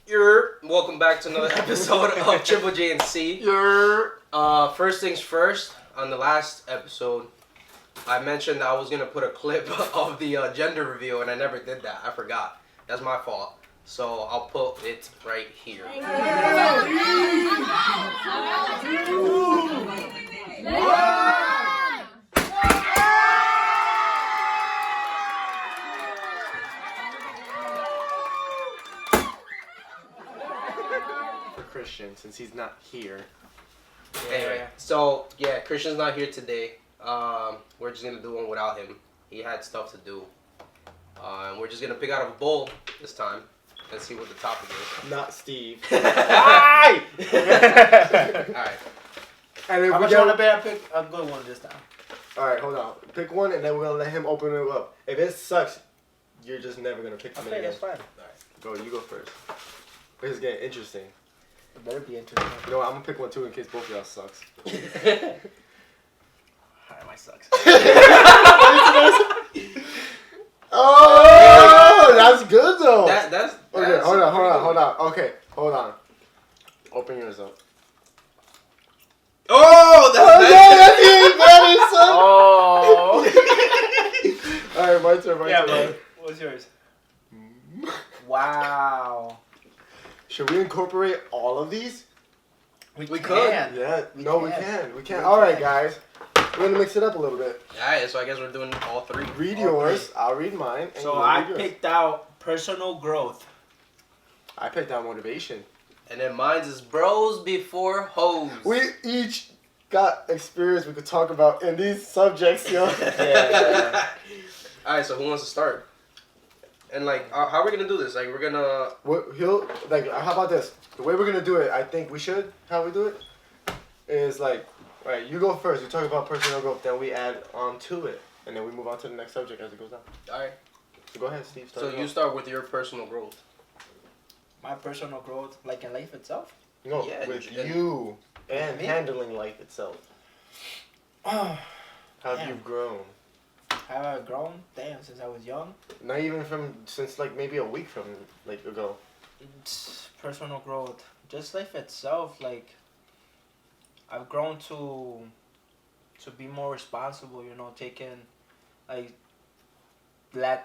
Welcome back to another episode of JJJ+C. First things first, on the last episode, I mentioned I was going to put a clip of the gender reveal, and I never did that. I forgot. That's my fault. So I'll put it right here. For Christian, since he's not here. Anyway, so yeah, Christian's not here today. We're just going to do one without him. He had stuff to do. And we're just going to pick out a bowl this time. Let's see what the topic is. Not Steve. Alright. And if How much you want to bet I pick a good one this time? Alright, hold on. Pick one and then we're gonna let him open it up. If it sucks, you're just never gonna pick them Okay, again. that's fine. Go, you go first. This is getting interesting. It better be interesting. You know what, I'm gonna pick one too in case both of y'all sucks. Alright, mine sucks. Oh, that's good though. That's Okay, hold on. Okay, hold on. Open yours up. Oh, that's Oh. Alright, my turn. Man. What's yours? Wow. Should we incorporate all of these? We can. could. Yeah. We We can. can. Alright, guys. We're gonna mix it up a little bit. Alright, so I guess we're doing all three. Read All yours. three. I'll read mine. And So you I read yours. picked out personal growth. I picked out motivation. And then mine's is bros before hoes. We each got experience we could talk about in these subjects, yo. Yeah. Alright, so who wants to start? And like, how are we gonna do this? Like, we're gonna. How about this? The way we're gonna do it, I think we should. How we do it is like, right. You go first. You talk about personal growth, then we add on to it, and then we move on to the next subject as it goes down. Alright. So go ahead, Steve. So you start with your personal growth. My personal growth, like in life itself. No, Yeah, with and- you and Me? handling life itself. How have Damn. you grown? Have I grown? Damn, since I was young. Not even since like maybe a week from like ago. Personal growth, just life itself. Like I've grown to be more responsible. You know, taking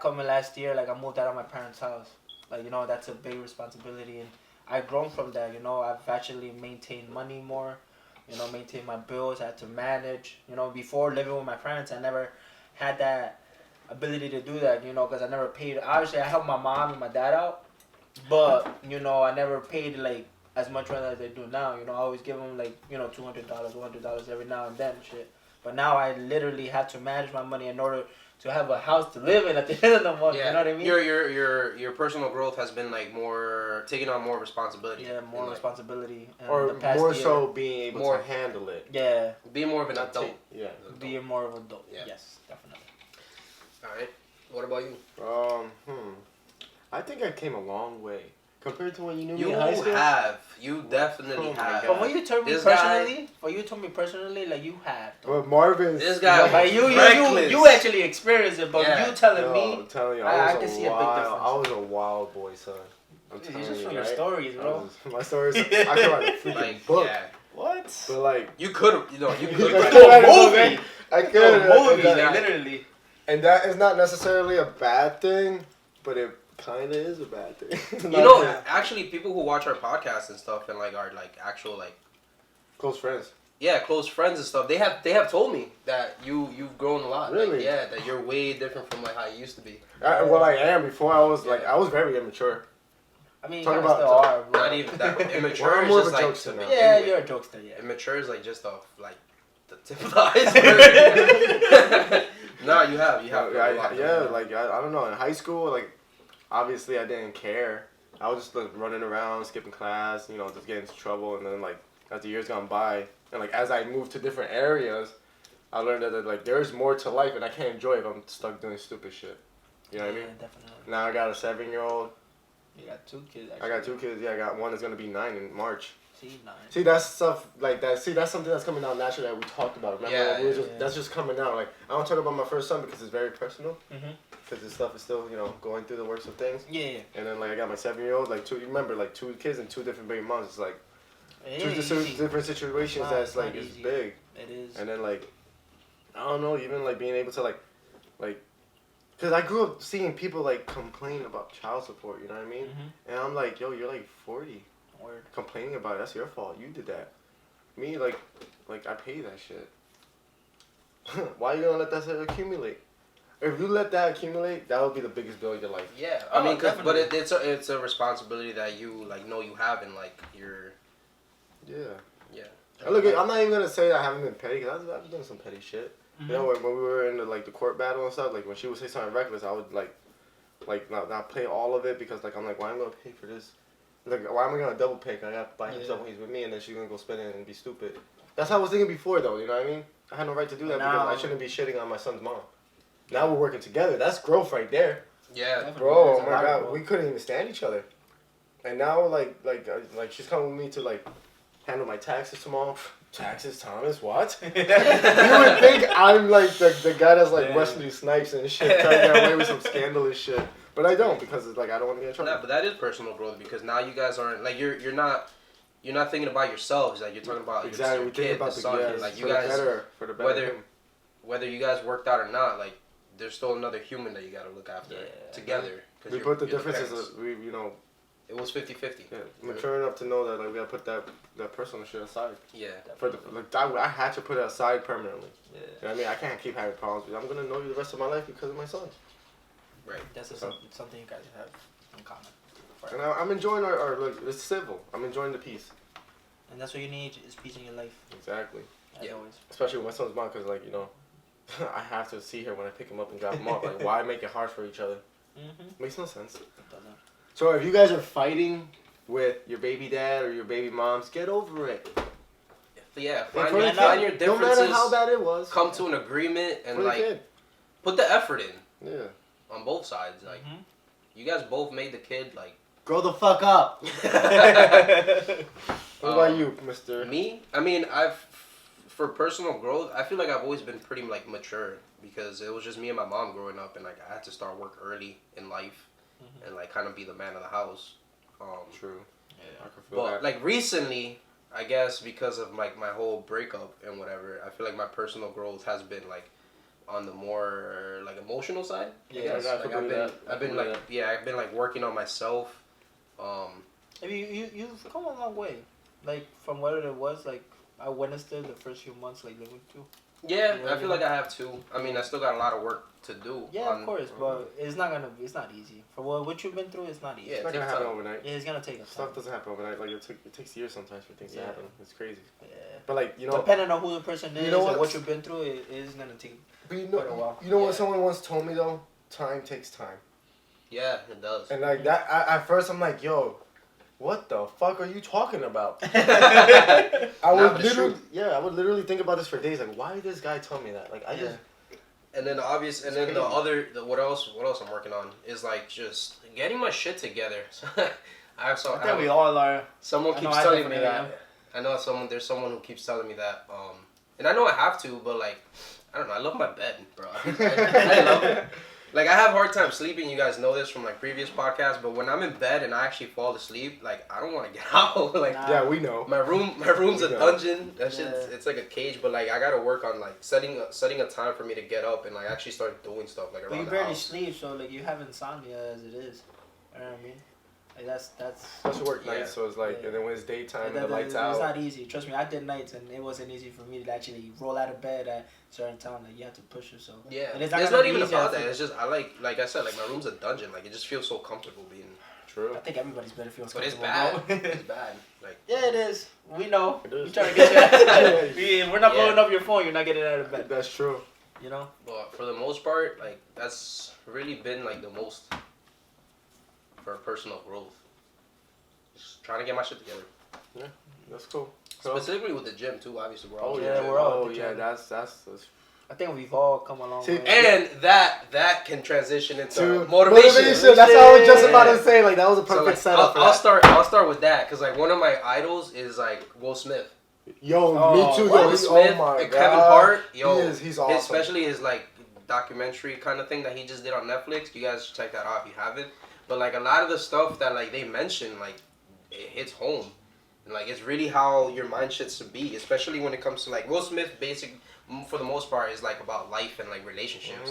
coming last year, like I moved out of my parents' house. Like, you know, that's a big responsibility, and I've grown from that. You know, I've actually maintained money more. You know, maintain my bills. I had to manage. You know, before living with my parents, I never had that ability to do that. You know, because I never paid. Obviously, I helped my mom and my dad out, but you know, I never paid like as much rent as I do now. You know, I always give them like, you know, $200, $100 every now and then, shit. But now I literally have to manage my money in order to have a house to live in at the end of the month. Yeah. You know what I mean? Your personal growth has been like more taking on more responsibility. Yeah, more And, like, responsibility. And Or the past more year, so being able More- to handle it. Yeah, be more of an Not adult. Yeah. being more of an adult. Yeah. Yes, definitely. Alright. What about you? I think I came a long way compared to when you knew You me in high school. have. You definitely Oh my have. God. But when you told me This guy- personally, like you have. Well, Marvin's. This guy was Like you reckless. actually experienced it, but Yeah. you telling Yo, me. I'm telling you, I I can was see a a big wild. difference. I was a wild boy, son. I'm It's telling just you, from your right? stories, bro. My stories. I could write a freaking Like, book. yeah. What? But like, You could, you I could. could Like, write a book, movie. man. I could. Movie, and, like, that, literally. and that is not necessarily a bad thing, but it kind of is a bad thing. you know, actually, people who watch our podcast and stuff and like are like actual like close friends. close friends and stuff. They have told me that you've grown a lot. Like, Really? yeah, that you're way different from like how you used to be. Well, I am. Before I was like, I was very immature. I mean, you Talk kinda about- still are, bro. Not even that immature. Well, I'm is more of just a like jokester to now. begin Yeah, with. you're a jokester, yeah. Immature is like just off like the tip of the iceberg. No, you have grown a lot. I don't know. In high school, like, obviously I didn't care. I was just like running around, skipping class, you know, just getting into trouble. And then like as the years gone by, and like as I moved to different areas, I learned that like there's more to life, and I can't enjoy it if I'm stuck doing stupid shit. You know what I mean? Yeah, definitely. Now I got a 7-year-old. You got 2 kids, I actually. got 2 kids. Yeah, I got one that's gonna be 9 in March. See, 9. See, that's stuff like that. See, that's something that's coming out naturally that we talked about. Remember, Yeah, Like, we were yeah, just, that's just coming out. Like, I don't talk about my first son because it's very personal. Mm-hmm. because this stuff is still, you know, going through the worst of things. Yeah. And then like I got my 7-year-old, like two. You remember like 2 kids and 2 different baby moms. It's like two different situations. That's like it's big. It is. And then like I don't know, even like being able to like, because I grew up seeing people like complain about child support. You know what I mean? Mm-hmm. And I'm like, yo, you're like 40, Word. complaining about it. That's your fault. You did that. Me like I pay that shit. Why you gonna let that shit accumulate? If you let that accumulate, that would be the biggest bill of your life. Yeah, I mean, but it's a responsibility that you like know you have and like you're. Yeah. Look, I'm not even gonna say I haven't been petty because I've done some petty shit. Mm-hmm. You know, when we were in the court battle and stuff, like when she would say something reckless, I would like not pay all of it because like I'm like, why am I gonna pay for this? Like, why am I gonna double pay? I gotta buy him stuff when he's with me, and then she's gonna go spend it and be stupid. That's how I was thinking before, though. You know what I mean? I had no right to do that because I shouldn't be shitting on my son's mom. Now we're working together. That's growth right there. Yeah, bro. Oh my god, we couldn't even stand each other. And now like she's coming with me to like handle my taxes tomorrow. Taxes, Thomas? What? You would think I'm like the guy that's like Wesley Snipes and shit, trying to get away with some scandalous shit. But I don't because it's like I don't want to get in trouble. Nah, but that is personal growth because now you guys aren't like you're not thinking about yourselves. Like you're talking about exactly. your kid, about the son. yes, like you for guys, the better, whether you guys worked out or not, like there's still another human that you got to look after together. We put the differences. We it was 50-50. Yeah, mature enough to know that like we gotta put that personal shit aside. Yeah. For the like I had to put it aside permanently. Yeah. You know what I mean? I can't keep having problems with you. I'm gonna know you the rest of my life because of my son. Right. That's something you guys have in common. Right. And I'm enjoying our like it's civil. I'm enjoying the peace. And that's what you need is peace in your life. Exactly. As always. Especially with my son's mom, because like you know, I have to see her when I pick him up and drop him off. Like why make it hard for each other? Mm-hmm. Makes no sense. It doesn't. So if you guys are fighting with your baby dad or your baby moms, get over it. Yeah, find your differences. No matter how bad it was. Come to an agreement and for like put the effort in. Yeah. On both sides, like you guys both made the kid like grow the fuck up. What about you, Mister? Me? I mean, for personal growth, I feel like I've always been pretty like mature because it was just me and my mom growing up, and like I had to start work early in life, and like kind of be the man of the house. True. Yeah. I can feel that. Like recently, I guess because of like my whole breakup and whatever, I feel like my personal growth has been like on the more like emotional side. Yeah, like, I've been like working on myself. You've come a long way, like from what it was like. I witnessed it the first few months, like living too. Yeah, I feel like I have too. I mean, I still got a lot of work to do. Yeah, of course, but it's not easy. For what you've been through, it's not easy. Yeah, it's not gonna happen overnight. Yeah, it's gonna take time. Stuff doesn't happen overnight. Like it takes years sometimes for things to happen. It's crazy. Yeah. But like you know, depending on who the person is and what you've been through, it is gonna take quite a while. You know what someone once told me though? Time takes time. Yeah, it does. And like that, at first I'm like, yo, what the fuck are you talking about? I would literally think about this for days. Like, why did this guy tell me that? Like, And then what else I'm working on is like just getting my shit together. I think we all are. Someone keeps telling me that. I know there's someone who keeps telling me that. And I know I have to, but like, I don't know. I love my bed, bro. I love it. Like, I have a hard time sleeping. You guys know this from, like, previous podcasts. But when I'm in bed and I actually fall asleep, like, I don't want to get out. Like, yeah, we know. My room's a dungeon. That shit, it's like a cage. But, like, I got to work on, like, setting a time for me to get up and, like, actually start doing stuff, like, around the house. But you barely sleep, so, like, you have insomnia as it is. You know what I mean? Like, that's... Especially work nights, so it's like... And then when it's daytime and the lights out... It's not easy. Trust me, I did nights, and it wasn't easy for me to actually roll out of bed at certain time. Like, you have to push yourself. Yeah. And it's not even about that. It's just, I like I said, like, my room's a dungeon. Like, it just feels so comfortable being... True. I think everybody's better feels comfortable. But it's bad. It's bad. Like... Yeah, it is. We know. We trying to get you out of bed. We're not blowing up your phone. You're not getting out of bed. That's true. You know? But for the most part, like, that's really been, like, the most for personal growth. Just trying to get my shit together. Yeah, that's cool. Specifically with the gym too. Obviously, we're all. We're all. That's. I think we've all come a long way. And that can transition into motivation. Motivation. That's what I was just about to say. Like that was a perfect setup. I'll start with that because like one of my idols is like Will Smith. Yo, me too. Will Smith and Kevin Hart. Yo, he's awesome. Especially his like documentary kind of thing that he just did on Netflix. You guys should check that out if you haven't. But like a lot of the stuff that like they mention, like it hits home, and like it's really how your mind should be, especially when it comes to like Will Smith. For the most part, is like about life and like relationships.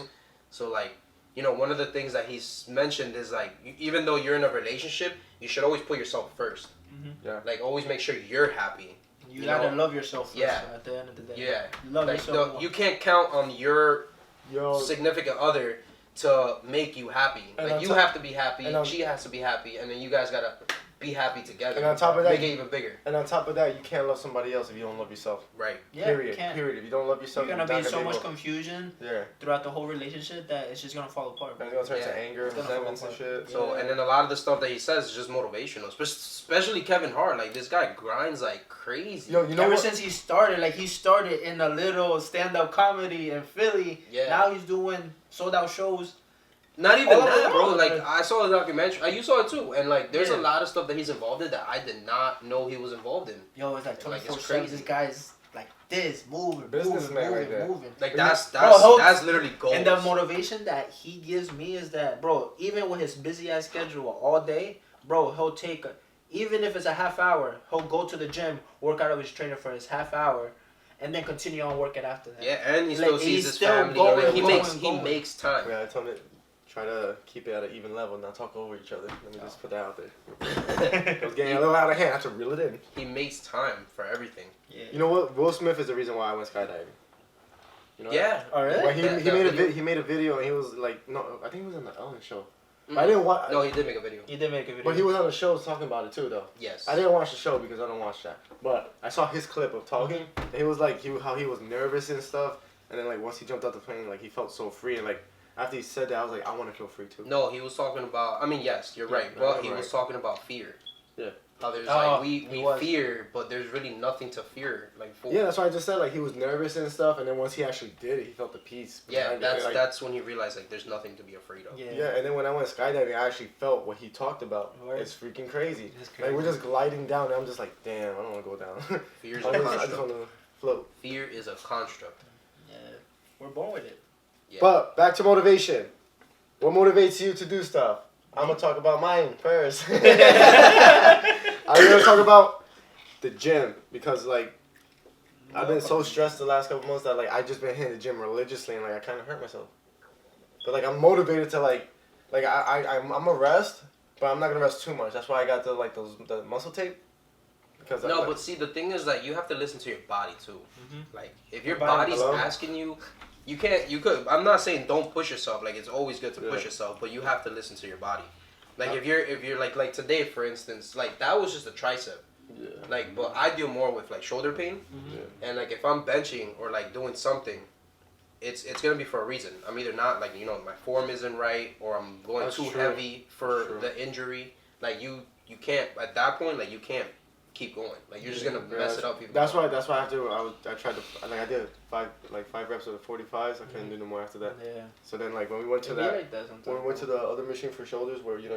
So like, you know, one of the things that he's mentioned is like, even though you're in a relationship, you should always put yourself first. Yeah. Like always make sure you're happy. You gotta love yourself first. Yeah. At the end of the day. Yeah. Love like yourself. you can't count on your significant other to make you happy. And like you have to be happy, she has to be happy, and then you guys gotta be happy together. And on top of that, make it even bigger. And on top of that, you can't love somebody else if you don't love yourself. Right. Yeah, Period. you can't. Period. If you don't love yourself, you're gonna be in so much confusion. Yeah. Throughout the whole relationship that it's just gonna fall apart. And it's gonna turn to anger, resentment, and shit. So and then a lot of the stuff that he says is just motivational, especially Kevin Hart. Like this guy grinds like crazy. Yo, you know ever since he started, like he started in a little stand-up comedy in Philly. Yeah. Now he's doing sold-out shows. Not even all that, bro. around. Like I saw the documentary. You saw it too, and like there's a Yeah. lot of stuff that he's involved in that I did not know he was involved in. Yo, it's like 24/7. Like, it's crazy. This guy's like this, moving, Businessman right there. moving. Like Bro, that's literally goals. And the motivation that he gives me is that, bro, even with his busy ass schedule all day, bro, he'll take, even if it's a half hour, he'll go to the gym, work out with his trainer for his half hour, and then continue on working after that. Yeah, and he Like, still sees he's his still family. going, Like, he going. makes time. Yeah, I told him try to keep it at an even level, not talk over each other. Let me just put that out there. It was getting a little out of hand. I had to reel it in. He makes time for everything. Yeah. You know what? Will Smith is the reason why I went skydiving. You know Yeah. Oh, really? Like That he made a video and he was like, no, I think he was on the Ellen show. Mm. I didn't watch. No, he did make a video. He did make a video. But he was on the show talking about it too, though. Yes. I didn't watch the show because I don't watch that. But I saw his clip of talking. And he was like, how he was nervous and stuff. And then like once he jumped out the plane, like he felt so free. And like after he said that, I was like, I want to feel free too. No, he was talking about. I mean, yes, you're right. Yeah, But he right. was talking about fear. Yeah. How there's Oh, like we was. fear, but there's really nothing to fear. Like for. Yeah, that's why I just said like he was nervous and stuff. And then once he actually did it, he felt the peace. Yeah, behind it. that's when he realized like there's nothing to be afraid of. Yeah. Yeah, and then when I went skydiving, I actually felt what he talked about. Word. It's freaking crazy. It's Like we're crazy. just gliding down, and I'm just like, damn, I don't want to go down. Fear's I a just construct. want to float. Fear is a construct. Yeah. We're born with it. Yeah. But back to motivation. What motivates you to do stuff? I'm gonna talk about mine first. I'm gonna talk about the gym because like I've been so stressed the last couple months that like I just been hitting the gym religiously and like I kind of hurt myself. But like I'm motivated to like I'm a rest, but I'm not gonna rest too much. That's why I got the muscle tape. Because No, but see, the thing is that you have to listen to your body too. Mm-hmm. Like, if your Body- body's Hello? asking you, you could. I'm not saying don't push yourself. Like, it's always good to push Yeah. yourself, but you have to listen to your body. Like, if you're like today, for instance, like that was just a tricep. Yeah. Like, but I deal more with like shoulder pain, Mm-hmm. and like if I'm benching or like doing something, it's gonna be for a reason. I'm either not like my form isn't right, or I'm going That's too true. heavy for True. the injury. Like you can't at that point. Like you can't keep going. Like you're just gonna mess it up. Even That's more. why I tried to I did five reps of the 45s. I couldn't do no more after that. Yeah. So then like when we went to It'd be that. like that sometimes. When we went to the other machine for shoulders where you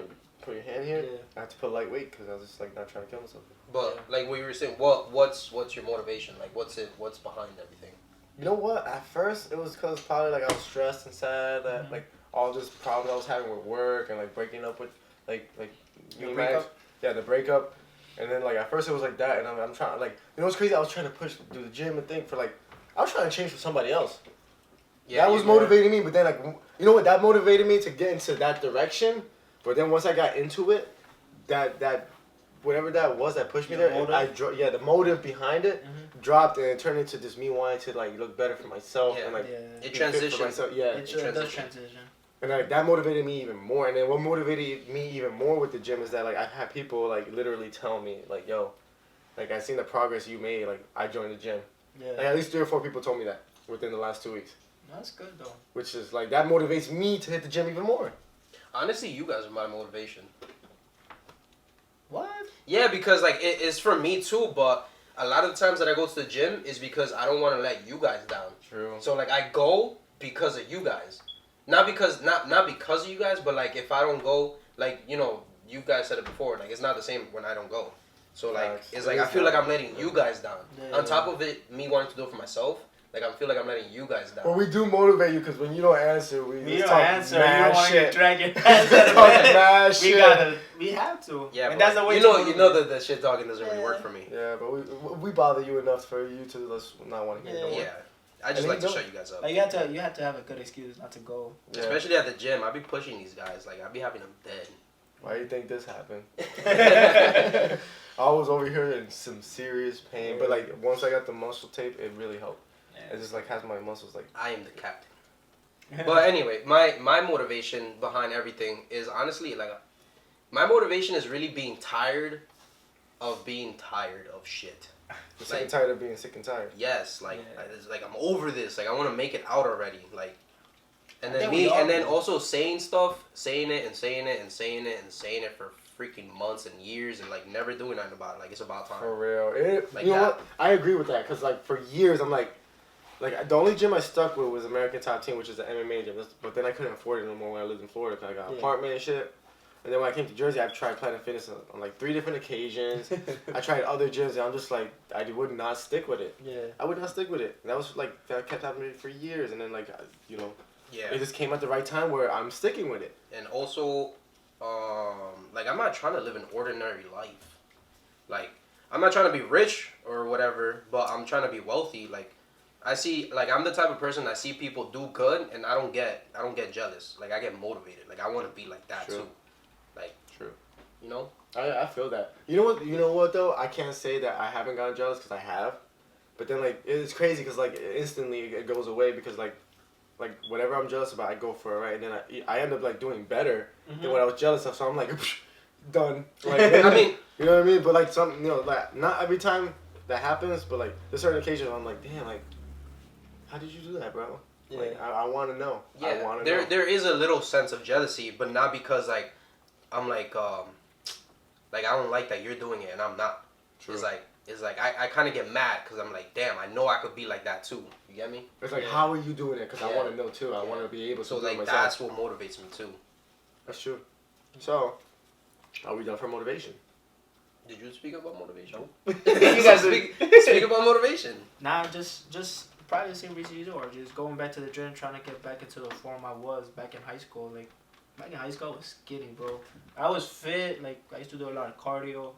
put your hand here, Yeah. I had to put lightweight because I was just like not trying to kill myself. But like what you were saying, what's your motivation? Like what's behind everything? You know what? At first it was because probably like I was stressed and sad that like all this problems I was having with work and like breaking up with like Your me, breakup? Max. Yeah, the breakup. And then like at first it was like that and I'm trying like what's crazy? I was trying to do the gym and think for like I was trying to change for somebody else. Yeah, That was motivating me, but then like you know what? That motivated me to get into that direction. But then once I got into it, that whatever that was that pushed me Your there, motive? the motive behind it dropped and it turned into just me wanting to like look better for myself Yeah. and like Yeah. It be fit for transitioned. myself. Yeah, It does transition. and like that motivated me even more. And then what motivated me even more with the gym is that like I've had people like literally tell me like, yo, like I seen the progress you made. Like I joined the gym. Yeah. Like at least 3 or 4 people told me that within the last 2 weeks, That's good though. which is like that motivates me to hit the gym even more. Honestly, you guys are my motivation. What? Yeah, because like it's for me too, but a lot of the times that I go to the gym is because I don't want to let you guys down. True. So like I go because of you guys, not because of you guys, but like if I don't go, like you guys said it before, like it's not the same when I don't go. So like Facts. it's It like is I feel like not. I'm letting you guys down. Yeah. On top of it, me wanting to do it for myself, Like, I feel like I'm letting you guys down. Well, we do motivate you because when you don't answer, we don't talk answer. mad You don't want to shit. drag your ass Talk mad shit. We have to. Yeah, and but that's the way. you know that the shit talking doesn't really work for me. Yeah, but we bother you enough for you to not want to hear it. Yeah, I just like to shut you guys up. Like you have to have a good excuse not to go. Yeah. Especially at the gym, I be pushing these guys. Like, I be having them dead. Why do you think this happened? I was over here in some serious pain, but like once I got the muscle tape, it really helped. Yeah. It just like has my muscles like. I am the captain. But anyway, my motivation behind everything is honestly like, my motivation is really being tired of being tired of shit. You're sick and tired of being sick and tired. Yes, like it's like I'm over this. Like I want to make it out already. Like, and then also saying stuff, saying it for freaking months and years and like never doing nothing about it. Like, it's about time. For real. Like, you know what? I agree with that because like for years I'm like the only gym I stuck with was American Top Team, which is the MMA gym. But then I couldn't afford it no more when I lived in Florida because I got an apartment and shit. And then when I came to Jersey, I've tried Planet Fitness on like 3 different occasions. I tried other gyms, and I'm just like, I would not stick with it. Yeah. I would not stick with it. And that was like, that kept happening for years. And then like, you know, yeah, it just came at the right time where I'm sticking with it. And also, like, I'm not trying to live an ordinary life. Like, I'm not trying to be rich or whatever, but I'm trying to be wealthy. Like, I see, like, I'm the type of person I see people do good, and I don't get jealous. Like, I get motivated. Like, I want to be like that too. Like, true. You know? I feel that. You know what though? I can't say that I haven't gotten jealous because I have. But then like, it's crazy because like instantly it goes away because like whatever I'm jealous about, I go for it, right? And then I end up like doing better than what I was jealous of. So I'm like, done. Like, I mean, you know what I mean? But like like not every time that happens, but like there's certain occasions where I'm like, damn, like, how did you do that, bro? Yeah. Like, I want to know. Yeah. I want to know. There is a little sense of jealousy, but not because like I'm like I don't like that you're doing it and I'm not. True. It's like I kind of get mad because I'm like, damn, I know I could be like that too. You get me? It's like, how are you doing it? Because I want to know too. I want to be able to. So do like it myself. that's what motivates me too. That's true. So, are we done for motivation? Did you speak about motivation? You guys speak about motivation. Nah, just probably the same reason you do, or just going back to the gym, trying to get back into the form I was back in high school. Like, back in high school, I was skinny, bro. I was fit. Like, I used to do a lot of cardio.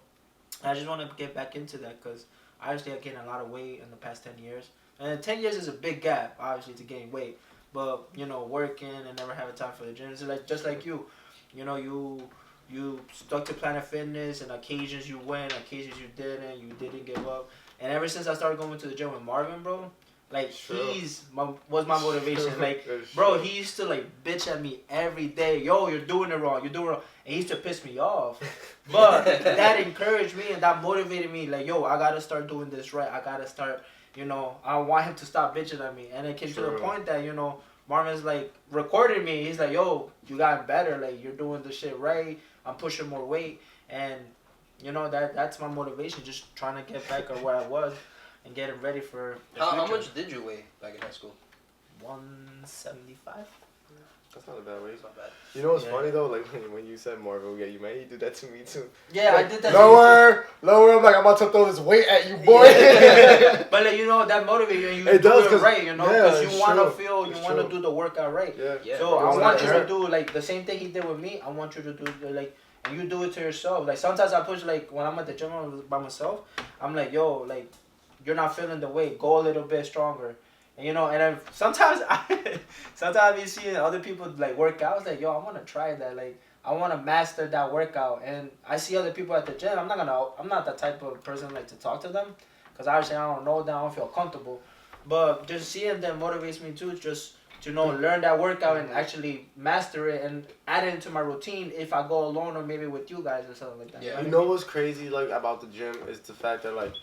And I just want to get back into that because obviously I gained a lot of weight in the past 10 years. And 10 years is a big gap, obviously, to gain weight. But, you know, working and never having time for the gym. It's like, just like you. You know, you stuck to Planet Fitness, and occasions you went, occasions you didn't give up. And ever since I started going to the gym with Marvin, bro, like, was my motivation. Like, bro, he used to, like, bitch at me every day. Yo, you're doing it wrong. And he used to piss me off. But that encouraged me and that motivated me. Like, yo, I got to start doing this right. I got to start, you know, I want him to stop bitching at me. And it came to the point that, you know, Marvin's, like, recording me. He's like, yo, you got better. Like, you're doing the shit right. I'm pushing more weight. And, you know, that's my motivation. Just trying to get back on where I was. And getting ready for how much did you weigh back in high school? 175. That's not a bad weight. It's not bad. You know what's funny though? Like when you said Marvin will get you mad, he did that to me too. Yeah, like, I did that. Lower. I'm like, I'm about to throw this weight at you, boy. But like, you know, that motivates you. And you it do does, it right, you know, because you want to feel, you want to do the workout right. Yeah. So I want you to do like the same thing he did with me. I want you to do like, and you do it to yourself. Like sometimes I push, like when I'm at the gym by myself, I'm like, yo, like, you're not feeling the weight. Go a little bit stronger. And, you know, and then sometimes I be seeing other people, like, work out. I was like, yo, I want to try that. Like, I want to master that workout. And I see other people at the gym. I'm not the type of person, like, to talk to them. Because obviously I don't know them. I don't feel comfortable. But just seeing them motivates me, too. Just to, you know, learn that workout and actually master it and add it into my routine if I go alone or maybe with you guys or something like that. Yeah. You know what's crazy, like, about the gym is the fact that, like,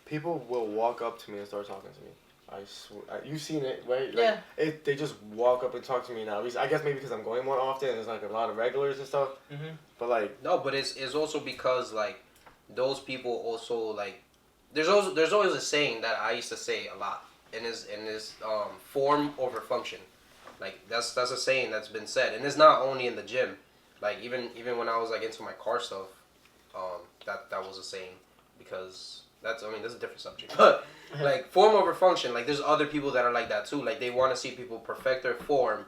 people will walk up to me and start talking to me. I swear, you've seen it, right? Like, yeah. They just walk up and talk to me now. At least I guess maybe because I'm going more often. There's like a lot of regulars and stuff. Mm-hmm. But like no, but it's also because like those people also like there's always a saying that I used to say a lot in this form over function. Like that's a saying that's been said, and it's not only in the gym. Like even when I was like into my car stuff, that was a saying because that's a different subject. But like form over function, like there's other people that are like that too. Like they want to see people perfect their form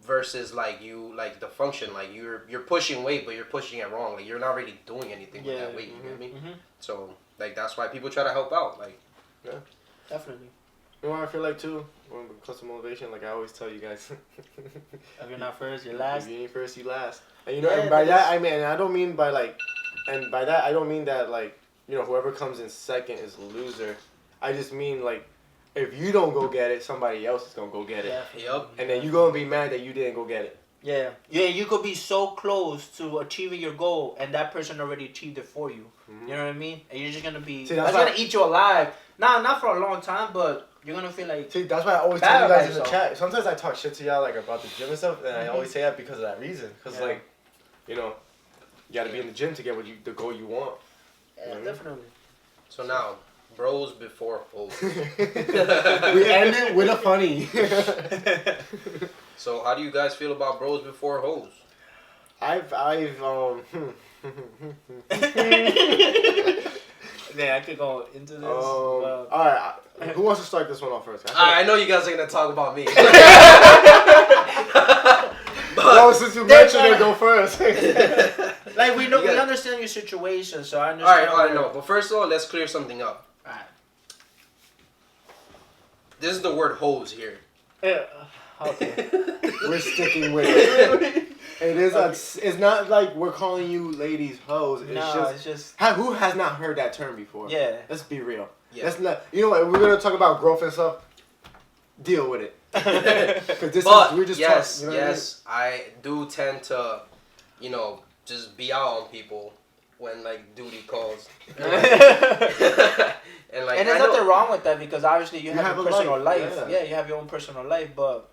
versus like the function. Like you're pushing weight, but you're pushing it wrong. Like you're not really doing anything with that weight. You get me? So like that's why people try to help out. Like definitely. You know what I feel like too? When it comes to motivation, like I always tell you guys. If you're not first, you're last. If you ain't first, you last. And and by that I mean, and I don't mean by like, and by that I don't mean that like, whoever comes in second is a loser. I just mean like, if you don't go get it, somebody else is gonna go get it. Yep. And then you gonna be mad that you didn't go get it. Yeah. Yeah, you could be so close to achieving your goal, and that person already achieved it for you. You know what I mean? And you're just gonna be. That's gonna eat you alive. Not for a long time, but you're gonna feel like. See, that's why I always tell you guys in the chat. Sometimes I talk shit to y'all like about the gym and stuff, and I always say that because of that reason. Because like, you gotta be in the gym to get the goal you want. Yeah, definitely. So now, bros before hoes. We end it with a funny. So how do you guys feel about bros before hoes? Yeah, I could go into this. All right, who wants to start this one off first? I know you guys are gonna talk about me. No, since you mentioned it, go first. Like we understand your situation, so I understand. All right, no. But first of all, let's clear something up. Alright. This is the word hoes here. Okay. We're sticking with it. It is. Okay. It's not like we're calling you ladies hoes. It's just. Who has not heard that term before? Yeah. Let's be real. Yeah. Let's not. You know what? We're gonna talk about growth and stuff. Deal with it. We're just talking. Yes, I do tend to, just be out on people when like duty calls. And there's nothing wrong with that because obviously you have your personal life. Yeah, you have your own personal life, but.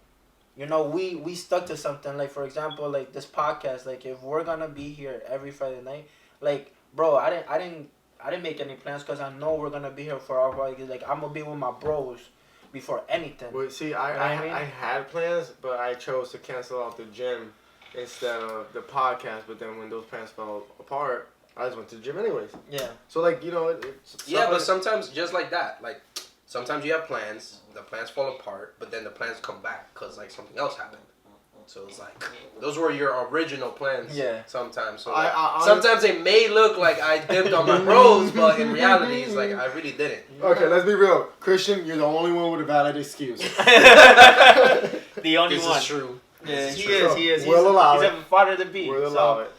We stuck to something. Like, for example, like this podcast. Like, if we're gonna be here every Friday night, like, bro, I didn't make any plans because I know we're gonna be here for our Friday. Like, I'm gonna be with my bros before anything. Well, see, I had plans, but I chose to cancel out the gym instead of the podcast. But then when those plans fell apart, I just went to the gym anyways. Yeah. So like but sometimes just like that, like. Sometimes you have plans, the plans fall apart, but then the plans come back because like something else happened. So it's like those were your original plans. Yeah. Sometimes, so like, sometimes it may look like I dipped on my bros, but in reality, it's like I really didn't. Okay, let's be real, Christian. You're the only one with a valid excuse. The only one. This is true. Yeah, he is. We'll allow it. He's a father to be. We'll allow it.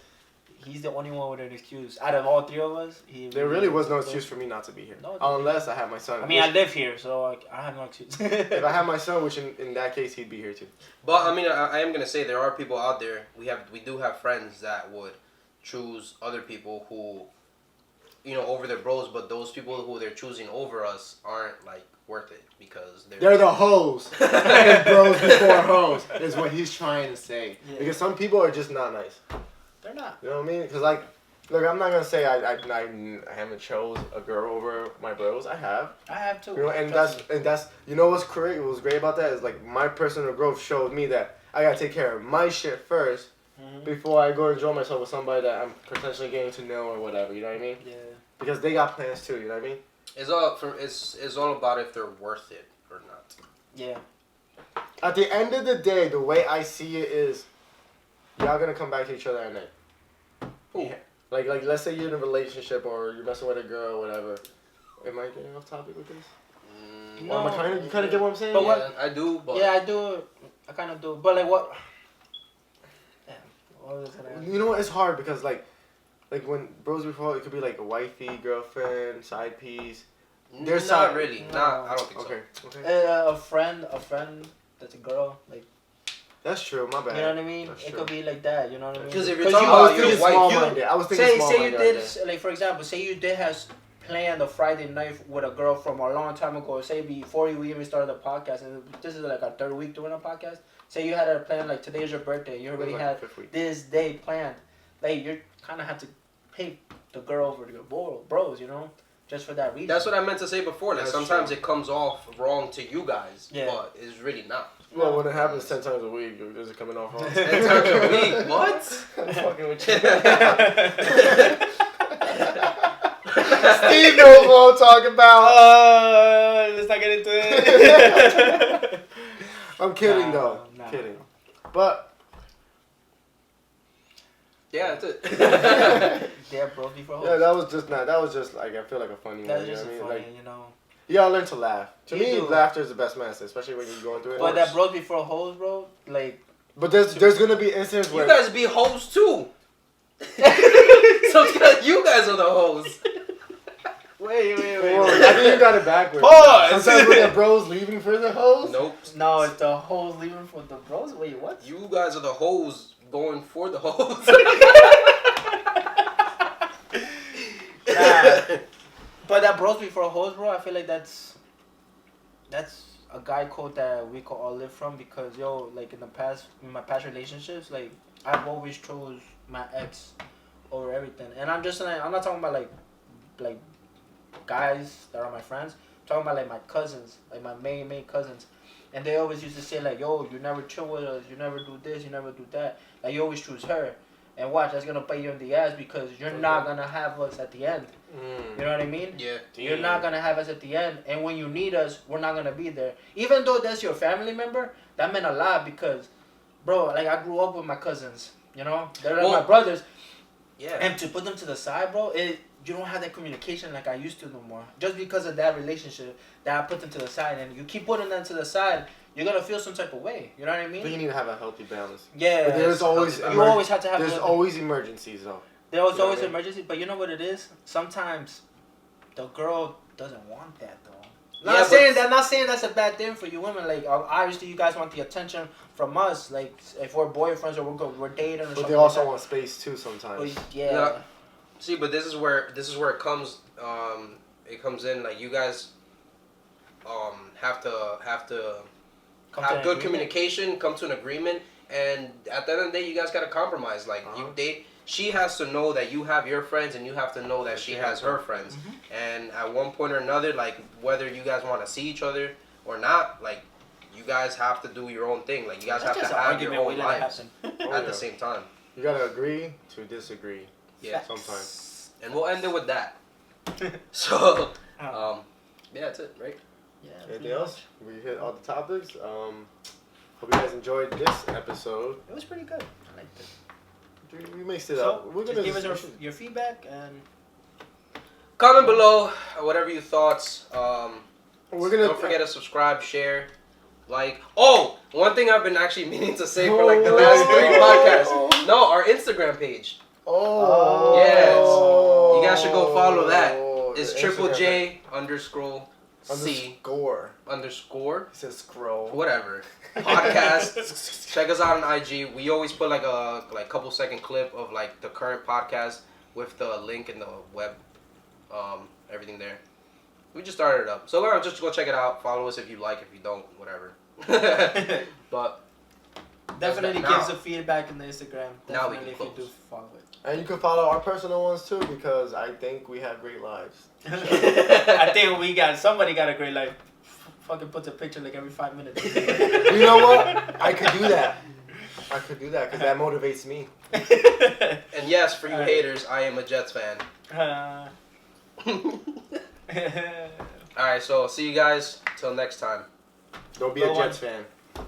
He's the only one with an excuse. Out of all three of us, there really was no excuse for me not to be here. No, unless I had my son. I mean, I live here, so I have no excuse. If I had my son, which in that case, he'd be here too. But, I mean, I am going to say there are people out there. We do have friends that would choose other people who, over their bros, but those people who they're choosing over us aren't, like, worth it because they're the hoes. Bros before hoes is what he's trying to say. Yeah. Because some people are just not nice. They're not. You know what I mean? Because, like, look, I'm not going to say I haven't chose a girl over my bros. I have. I have, too. And that's what's great? What was great about that is, like, my personal growth showed me that I got to take care of my shit first before I go enjoy myself with somebody that I'm potentially getting to know or whatever. You know what I mean? Yeah. Because they got plans, too. You know what I mean? It's all about if they're worth it or not. Yeah. At the end of the day, the way I see it is, y'all gonna come back to each other at night. Yeah. Like let's say you're in a relationship or you're messing with a girl or whatever. Am I getting off topic with this? No. You kind of get what I'm saying? But what I do. But yeah, I do. I kind of do. But like what? Damn. What was that? You know what? It's hard because like when bros before, it could be like a wifey, girlfriend, side piece. There's not really. No. I don't think so. Okay. A friend that's a girl, like. That's true, my bad. You know what I mean? It could be like that, you know what I mean? Because if you're talking about your wife, I was thinking small-minded. Say you did, like for example, say you did have planned a Friday night with a girl from a long time ago. Say before we even started the podcast, and this is like our third week doing a podcast. Say you had a plan like today's your birthday. You already had this day planned. Like you kind of have to pay the girl over your bros, you know? Just for that reason. That's what I meant to say before. Like sometimes it comes off wrong to you guys, but it's really not. Well, when it happens 10 times a week, is it coming off wrong? 10 times a week? What? I'm fucking with you. Steve knows what I'm talking about. Let's not get into it. I'm kidding though. Kidding. But yeah, that's it. Yeah, bro. Before yeah, that was just like I feel like a funny that one. was just You know what I mean? funny, Like, you know. you gotta learn to laugh. To You me, do. laughter is the best medicine, especially when you're going through it. But that bros before hoes, bro. Like. But there's gonna be instances where You guys be hoes too. So you guys are the hoes. Wait. Whoa, I think you got it backwards. Pause. Sometimes when the bros leaving for the hoes. Nope. No, it's the hoes leaving for the bros. Wait, what? You guys are the hoes going for the hoes. But that bros before hoes, bro. I feel like that's a guy code that we could all live from because like in my past relationships, like I've always chose my ex over everything, and I'm not talking about like guys that are my friends. I'm talking about like my cousins, like my main cousins, and they always used to say like, yo, you never chill with us, you never do this, you never do that, like you always choose her. And watch, that's gonna bite you in the ass because you're not gonna have us at the end. You know what I mean? Yeah. You're not gonna have us at the end, and when you need us, we're not gonna be there. Even though that's your family member, that meant a lot because, bro, like I grew up with my cousins. You know, they're like my brothers. Yeah. And to put them to the side, bro, you don't have that communication like I used to no more. Just because of that relationship, that I put them to the side, and you keep putting them to the side, you're gonna feel some type of way. You know what I mean? But you need to have a healthy balance. Yeah. But there's always you always have to have. There's always emergencies though. There was You know always what I mean? emergency, but you know what it is? Sometimes the girl doesn't want that though. Not saying that's a bad thing for you women. Like obviously you guys want the attention from us. Like if we're boyfriends or we're dating or something. But they also like want space too sometimes. yeah. No. See, but this is where it comes. It comes in like you guys have to have good communication, come to an agreement, and at the end of the day, you guys gotta compromise. Like she has to know that you have your friends, and you have to know that she has her friends. And at one point or another, like whether you guys want to see each other or not, like you guys have to do your own thing. Like you guys have to have your own lives at the same time. You gotta agree to disagree. Yeah, sometimes. And we'll end it with that. So, yeah, that's it, right? Yeah. Anything else? We hit all the topics. Hope you guys enjoyed this episode. It was pretty good. I liked it. We mixed it So, up. We're just gonna give us your feedback and comment below whatever your thoughts. We're gonna Don't forget to subscribe, share, like. Oh, one thing I've been actually meaning to say for like the last 3 podcasts. No, our Instagram page. Oh. Yes. You guys should go follow that. It's The triple Instagram J _ C _. It says scroll. whatever podcast. Check us out on IG. We always put like a couple second clip of like the current podcast with the link in the web, everything there. We just started it up, so just go check it out. Follow us if you like. If you don't, whatever. But definitely now. give us a feedback in the Instagram. Now we Definitely can if you close. do follow it. And you can follow our personal ones too because I think we have great lives. I think somebody got a great life. Fucking puts a picture like every 5 minutes. You know what? I could do that. Because that motivates me. And yes, for you haters, I am a Jets fan. Alright, so see you guys till next time. Don't be a Jets fan.